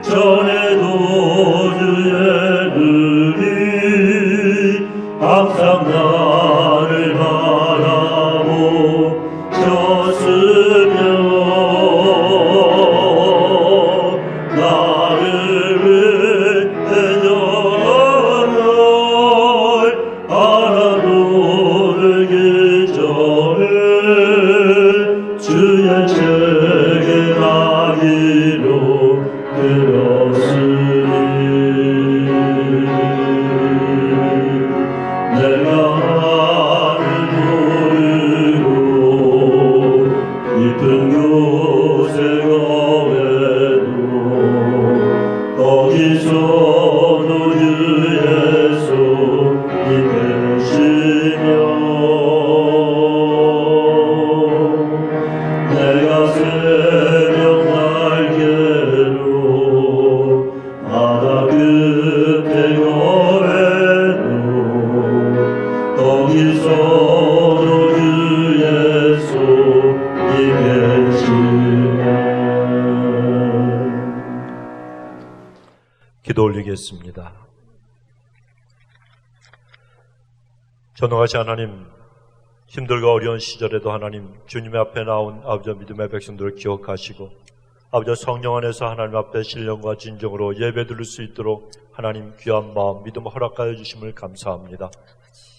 전에도 주의 눈이 항상 나를 바라보셨으며 나를 대전한 날 하나도 되기 전에 주의 책에 가기로 되었으니 내가 하늘 오르고 깊은 곳에 거해도 거기서도 주 예수님 계시며 내가 새벽 날개로 바다 끝에 거해도 거기서도 주 예수님 계시네 기도 올리겠습니다. 전능하신 하나님, 힘들고 어려운 시절에도 하나님 주님 앞에 나온 아버지 믿음의 백성들을 기억하시고 아버지 성령 안에서 하나님 앞에 신령과 진정으로 예배 드릴 수 있도록 하나님 귀한 마음 믿음 허락하여 주심을 감사합니다.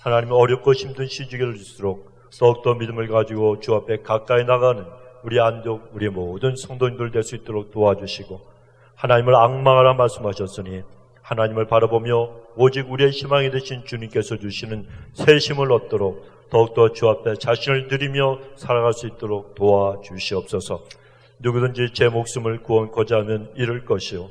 하나님 어렵고 힘든 시기를 줄수록 더욱더 믿음을 가지고 주 앞에 가까이 나가는 우리 안독 우리 모든 성도님들 될 수 있도록 도와주시고 하나님을 앙망하라 말씀하셨으니 하나님을 바라보며 오직 우리의 희망이 되신 주님께서 주시는 새 힘을 얻도록 더욱더 주 앞에 자신을 드리며 살아갈 수 있도록 도와주시옵소서. 누구든지 제 목숨을 구원코자 하면 잃을 것이요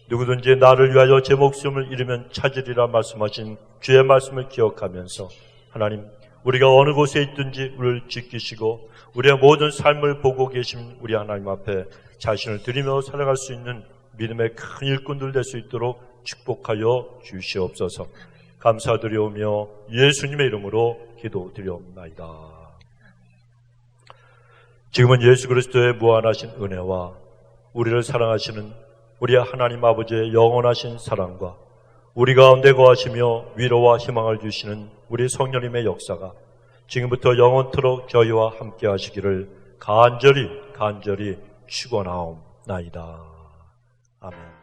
누구든지 나를 위하여 제 목숨을 잃으면 찾으리라 말씀하신 주의 말씀을 기억하면서 하나님 우리가 어느 곳에 있든지 우리를 지키시고 우리의 모든 삶을 보고 계신 우리 하나님 앞에 자신을 드리며 살아갈 수 있는 믿음의 큰 일꾼들 될 수 있도록 축복하여 주시옵소서. 감사드리오며 예수님의 이름으로 기도드리옵나이다. 지금은 예수 그리스도의 무한하신 은혜와 우리를 사랑하시는 우리 하나님 아버지의 영원하신 사랑과 우리 가운데 거하시며 위로와 희망을 주시는 우리 성령님의 역사가 지금부터 영원토록 저희와 함께 하시기를 간절히 축원하옵나이다. 아멘.